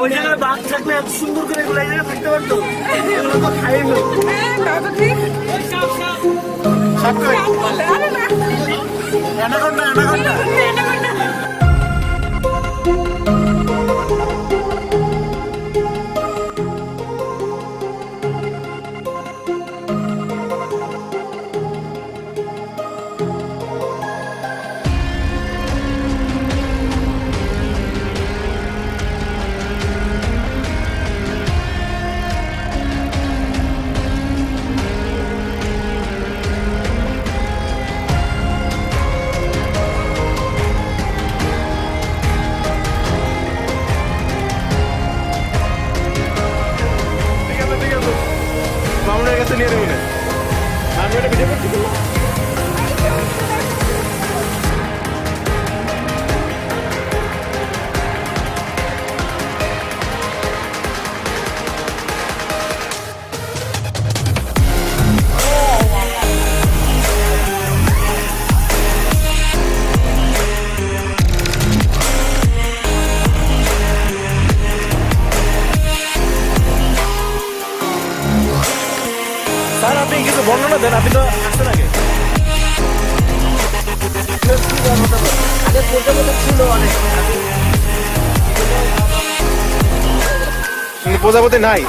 ওই জায়গায় বাঘ থাকলে এত সুন্দর করে এগুলো এই জায়গায় থাকতে পারতো, এগুলো তো খাইয়ে ফেলতো। Anaconda, anaconda. মামুনের কাছে নিয়ে নেবেন, আমি এটা ভিডিও করতে পারলাম। স্যার, আপনি কিছু বর্ণনা দেন, আপনি তো আসছেন আগে। আগে প্রজাপতি ছিল অনেক, প্রজাপতি নাই।